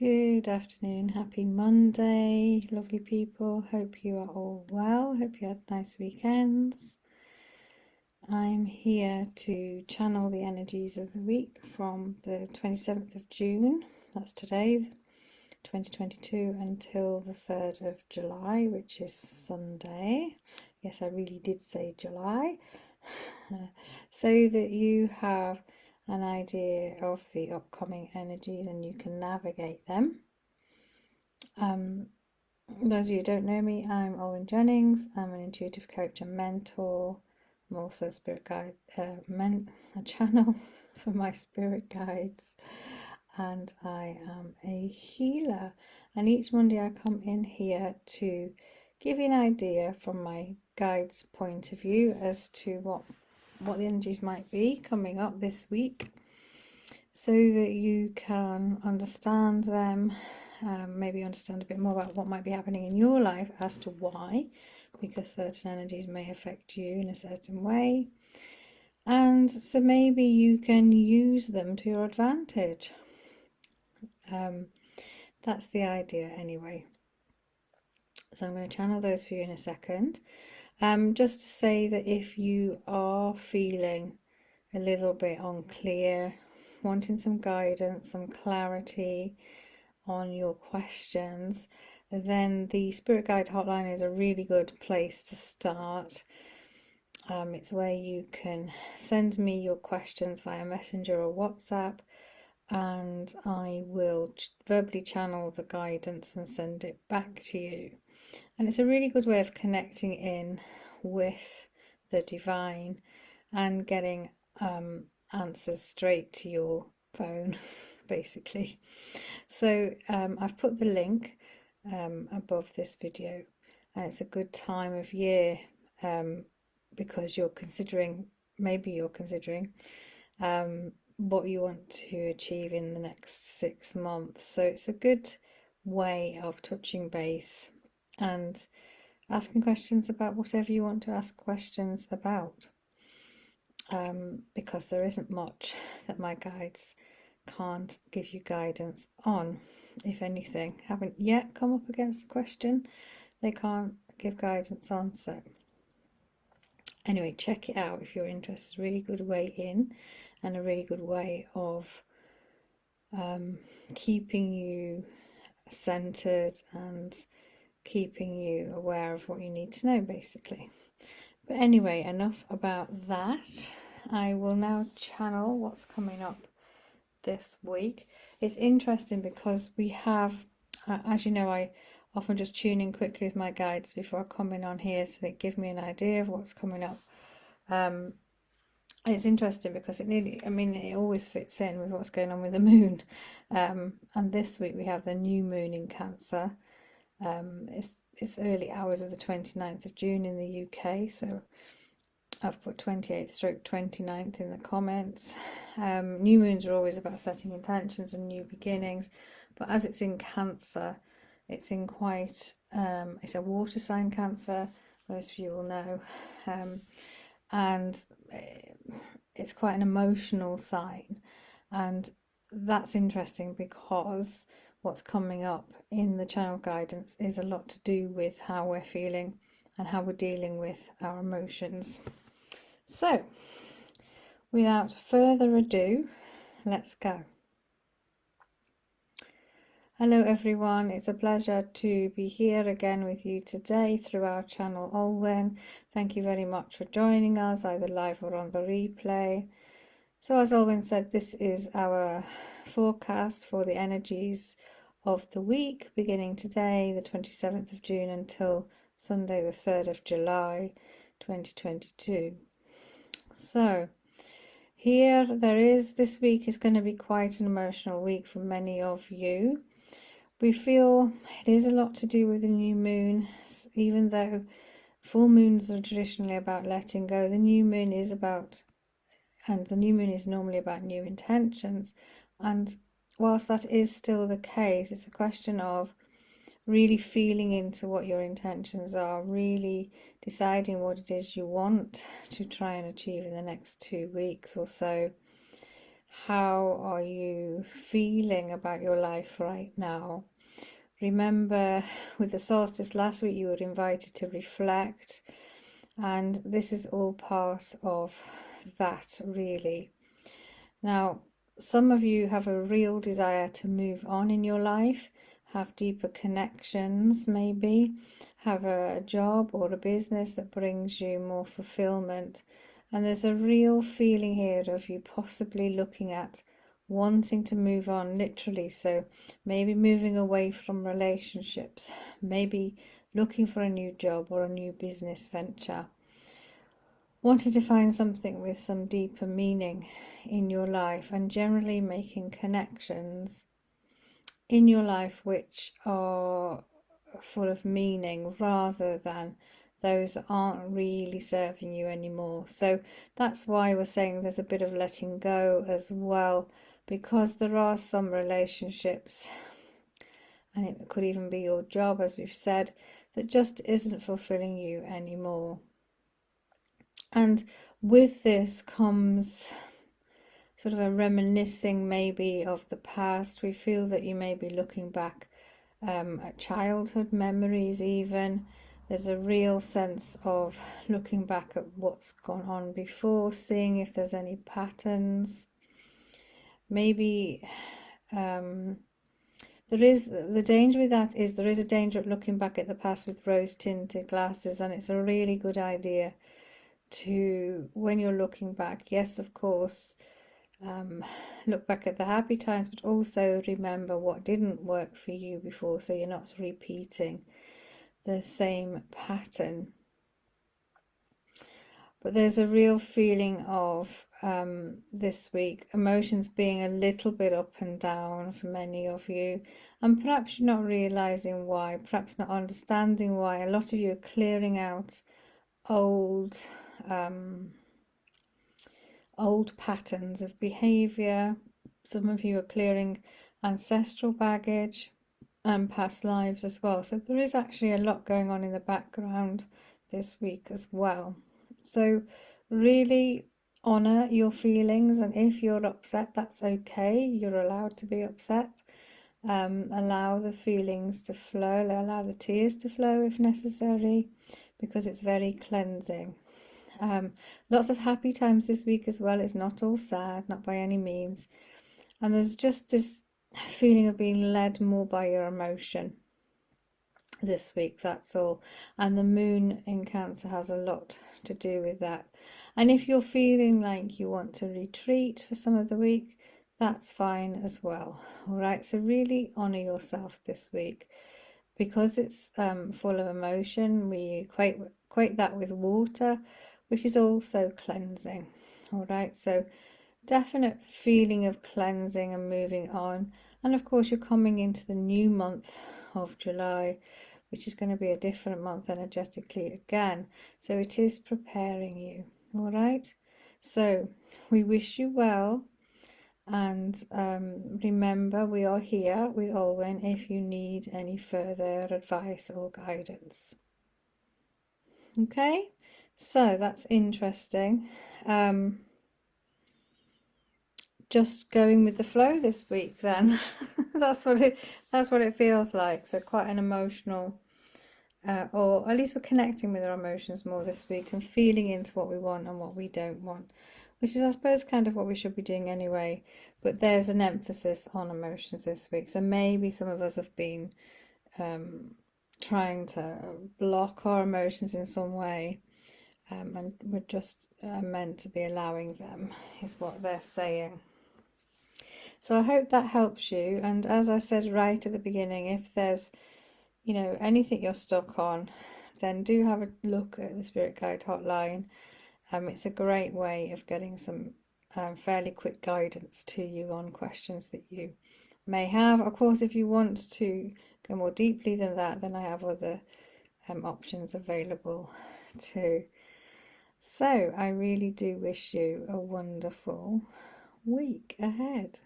Good afternoon, happy Monday, lovely people. Hope you are all well. Hope you had nice weekends. I'm here to channel the energies of the week from the 27th of June, that's today, 2022, until the 3rd of July, which is Sunday. Yes, I really did say July. So that you have an idea of the upcoming energies and you can navigate them. Those of you who don't know me, I'm Owen Jennings. I'm an intuitive coach and mentor. I'm also a spirit guide, a channel for my spirit guides, and I am a healer. And each Monday I come in here to give you an idea from my guide's point of view as to what the energies might be coming up this week, so that you can understand them, maybe understand a bit more about what might be happening in your life as to why, because certain energies may affect you in a certain way, and so maybe you can use them to your advantage. That's the idea anyway. So I'm going to channel those for you in a second. Just to say that if you are feeling a little bit unclear, wanting some guidance, some clarity on your questions, then the Spirit Guide Hotline is a really good place to start. It's where you can send me your questions via Messenger or WhatsApp, and I will verbally channel the guidance and send it back to you. And it's a really good way of connecting in with the divine and getting answers straight to your phone, basically. So I've put the link above this video, and it's a good time of year because maybe you're considering what you want to achieve in the next 6 months. So it's a good way of touching base and asking questions about whatever you want to ask questions about, because there isn't much that my guides can't give you guidance on. If anything, haven't yet come up against a question they can't give guidance on. So anyway, check it out if you're interested. Really good way in, and a really good way of keeping you centered and keeping you aware of what you need to know, basically. But anyway, enough about that. I will now channel what's coming up this week. It's interesting because we have, as you know, I often just tune in quickly with my guides before I come in on here, so they give me an idea of what's coming up. It's interesting because it always fits in with what's going on with the moon. And this week we have the new moon in Cancer. It's early hours of the 29th of June in the UK, so I've put 28th/29th in the comments. New moons are always about setting intentions and new beginnings, but as it's in Cancer, it's in quite, it's a water sign, Cancer, most of you will know, and it's quite an emotional sign, and that's interesting because what's coming up in the channel guidance is a lot to do with how we're feeling and how we're dealing with our emotions. So without further ado, let's go. Hello everyone, it's a pleasure to be here again with you today through our channel Olwen. Thank you very much for joining us, either live or on the replay. So as Olwen said, this is our forecast for the energies of the week, beginning today, the 27th of June, until Sunday, the 3rd of July, 2022. So here this week is going to be quite an emotional week for many of you. We feel it is a lot to do with the new moon, even though full moons are traditionally about letting go. The new moon is normally about new intentions, and whilst that is still the case, it's a question of really feeling into what your intentions are, really deciding what it is you want to try and achieve in the next 2 weeks or so, How are you feeling about your life right now? Remember, with the solstice last week, you were invited to reflect, and this is all part of that, really. Now, some of you have a real desire to move on in your life, have deeper connections, maybe have a job or a business that brings you more fulfillment. And there's a real feeling here of you possibly looking at wanting to move on, literally. So maybe moving away from relationships, maybe looking for a new job or a new business venture, wanting to find something with some deeper meaning in your life, and generally making connections in your life which are full of meaning rather than those that aren't really serving you anymore. So that's why we're saying there's a bit of letting go as well, because there are some relationships, and it could even be your job, as we've said, that just isn't fulfilling you anymore. And with this comes sort of a reminiscing maybe of the past. We feel that you may be looking back at childhood memories even. There's a real sense of looking back at what's gone on before, seeing if there's any patterns. Maybe there is the danger with that is there is a danger at looking back at the past with rose-tinted glasses, and it's a really good idea to, when you're looking back, yes, of course, look back at the happy times, but also remember what didn't work for you before, so you're not repeating the same pattern. But there's a real feeling of this week, emotions being a little bit up and down for many of you, and perhaps you're not realizing why, perhaps not understanding why. A lot of you are clearing out old patterns of behavior. Some of you are clearing ancestral baggage and past lives as well. So there is actually a lot going on in the background this week as well. So really honor your feelings, and if you're upset, that's okay. You're allowed to be upset. Allow the feelings to flow, allow the tears to flow if necessary, because it's very cleansing. Lots of happy times this week as well. It's not all sad, not by any means. And there's just this feeling of being led more by your emotion this week, that's all. And the moon in Cancer has a lot to do with that. And if you're feeling like you want to retreat for some of the week, that's fine as well. All right, so really honor yourself this week, because it's full of emotion. We equate that with water, which is also cleansing. All right, so definite feeling of cleansing and moving on. And of course, you're coming into the new month of July, which is going to be a different month energetically again. So it is preparing you. All right, so we wish you well. And remember, we are here with Olwen if you need any further advice or guidance. Okay, so that's interesting. Just going with the flow this week then. that's what it feels like. So quite an emotional, or at least we're connecting with our emotions more this week and feeling into what we want and what we don't want, which is, I suppose, kind of what we should be doing anyway. But there's an emphasis on emotions this week. So maybe some of us have been trying to block our emotions in some way, and we're just meant to be allowing them, is what they're saying. So I hope that helps you. And as I said right at the beginning, if there's anything you're stuck on, then do have a look at the Spirit Guide Hotline. It's a great way of getting some fairly quick guidance to you on questions that you may have. Of course, if you want to go more deeply than that, then I have other options available too. So I really do wish you a wonderful week ahead.